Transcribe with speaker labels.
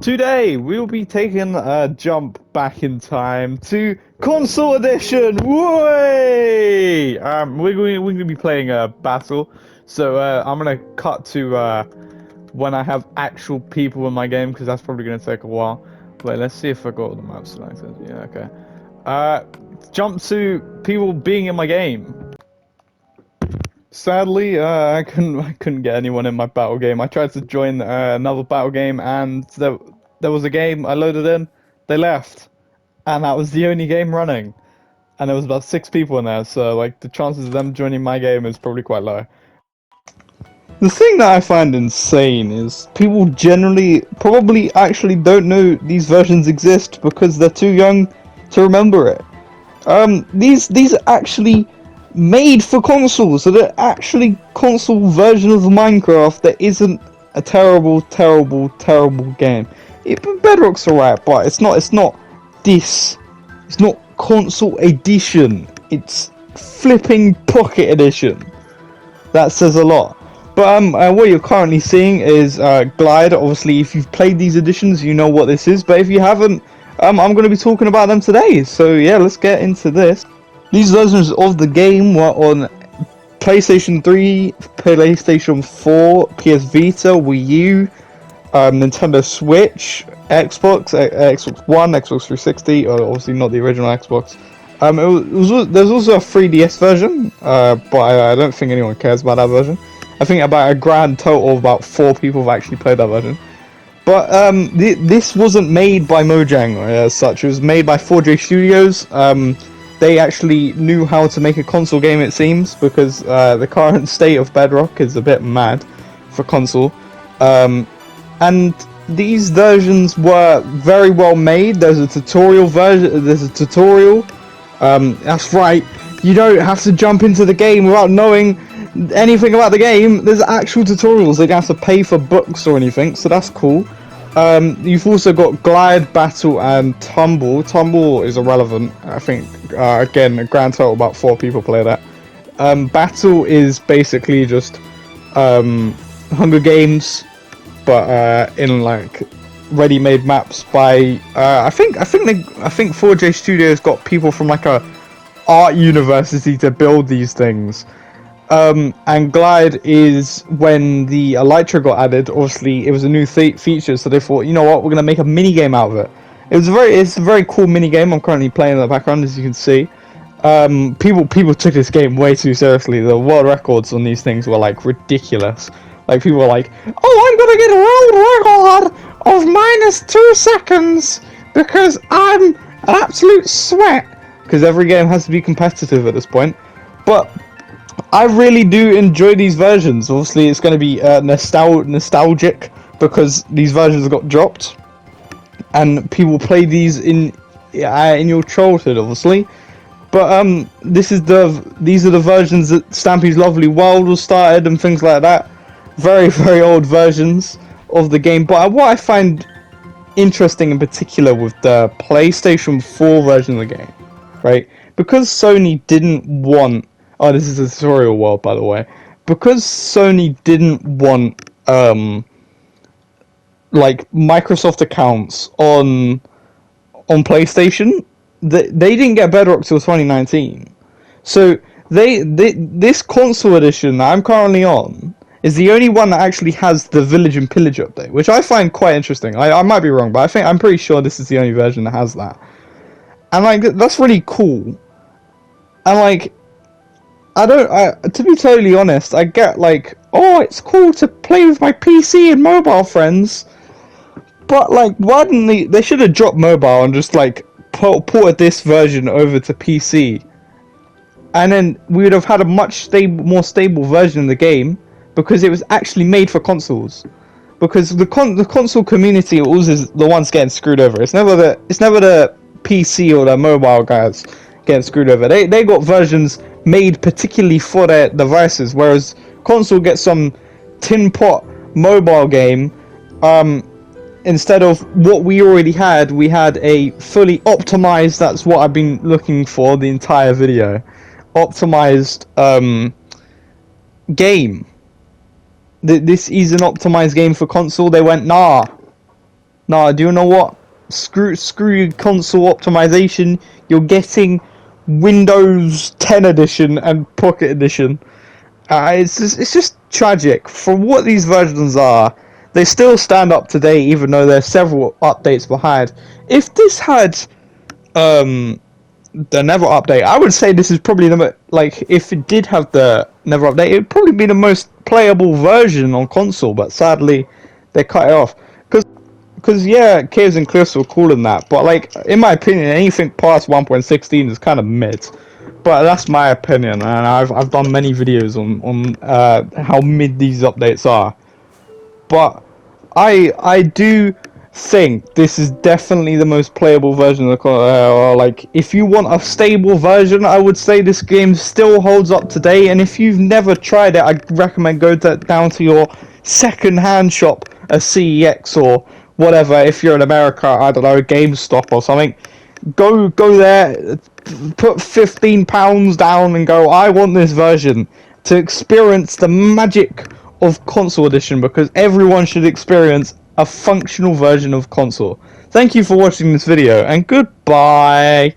Speaker 1: Today we will be taking a jump back in time to console edition. Way! We're gonna be playing a battle, so I'm gonna cut to when I have actual people in my game because that's probably gonna take a while. Wait, let's see if I got all the maps selected. Yeah, okay. Jump to people being in my game. Sadly, I couldn't get anyone in my battle game. I tried to join another battle game, and there was a game I loaded in. They left, and that was the only game running. And there was about 6 people in there, so like the chances of them joining my game is probably quite low. The thing that I find insane is people generally probably actually don't know these versions exist because they're too young to remember it. These are actually made for consoles, so they're actually console version of Minecraft that isn't a terrible, terrible, terrible game. Bedrock's alright, but it's not this. It's not console edition. It's flipping pocket edition. That says a lot. But what you're currently seeing is Glide. Obviously, if you've played these editions, you know what this is. But if you haven't, I'm going to be talking about them today. So yeah, let's get into this. These versions of the game were on PlayStation 3, PlayStation 4, PS Vita, Wii U, Nintendo Switch, Xbox, Xbox One, Xbox 360, obviously not the original Xbox. There's also a 3DS version, but I don't think anyone cares about that version. I think about a grand total of about 4 people have actually played that version. But this wasn't made by Mojang as such. It was made by 4J Studios. They actually knew how to make a console game, it seems, because the current state of Bedrock is a bit mad for console. And these versions were very well made. There's a tutorial version. There's a tutorial. That's right. You don't have to jump into the game without knowing anything about the game. There's actual tutorials. They don't have to pay for books or anything, so that's cool. You've also got Glide, Battle, and Tumble. Tumble is irrelevant. I think, again, a grand total about 4 people play that. Battle is basically just Hunger Games, but in like ready-made maps by I think 4J Studios got people from like a art university to build these things. And Glide is when the Elytra got added. Obviously, it was a new feature, so they thought, you know what, we're gonna make a mini game out of it. It's a very cool mini game. I'm currently playing in the background, as you can see. People took this game way too seriously. The world records on these things were like ridiculous. Like people were like, "Oh, I'm gonna get a world record of -2 seconds because I'm an absolute sweat." Because every game has to be competitive at this point, but I really do enjoy these versions. Obviously, it's going to be nostalgic because these versions got dropped, and people play these in your childhood, obviously. But these are the versions that Stampy's Lovely World was started and things like that. Very, very old versions of the game. But what I find interesting in particular with the PlayStation 4 version of the game, right? Because Sony didn't want... Oh, this is a tutorial world, by the way. Because Sony didn't want, like, Microsoft accounts on PlayStation, they didn't get Bedrock till 2019. So, this console edition that I'm currently on is the only one that actually has the Village and Pillage update, which I find quite interesting. I might be wrong, but I'm pretty sure this is the only version that has that. And, like, that's really cool. And, like... to be totally honest, I get like, oh, it's cool to play with my PC and mobile friends, but like, why didn't they should have dropped mobile and just like ported this version over to PC, and then we would have had a much more stable version of the game because it was actually made for consoles. Because the console community always is the ones getting screwed over. It's never the PC or the mobile guys getting screwed over. They got versions made particularly for their devices, whereas console gets some tin pot mobile game. Instead of what we already had, we had a fully optimized. That's what I've been looking for the entire video. Optimized game. This is an optimized game for console. They went, nah, Nah, do you know what? Screw console optimization. You're getting Windows 10 edition and Pocket edition. It's just tragic. For what these versions are, they still stand up today, even though there's several updates behind. If this had um the Never update, I would say this is probably like if it did have the Never update, it'd probably be the most playable version on console. But sadly, they cut it off because yeah, Caves and Cliffs were cool in that. But like in my opinion, anything past 1.16 is kind of mid. But that's my opinion, and I've done many videos on how mid these updates are. But I do think this is definitely the most playable version of the like if you want a stable version, I would say this game still holds up today. And if you've never tried it, I recommend down to your second-hand shop, a CEX or whatever. If you're in America, I don't know, GameStop or something. Go there, put £15 down, and go. I want this version to experience the magic of console edition, because everyone should experience a functional version of console. Thank you for watching this video, and goodbye.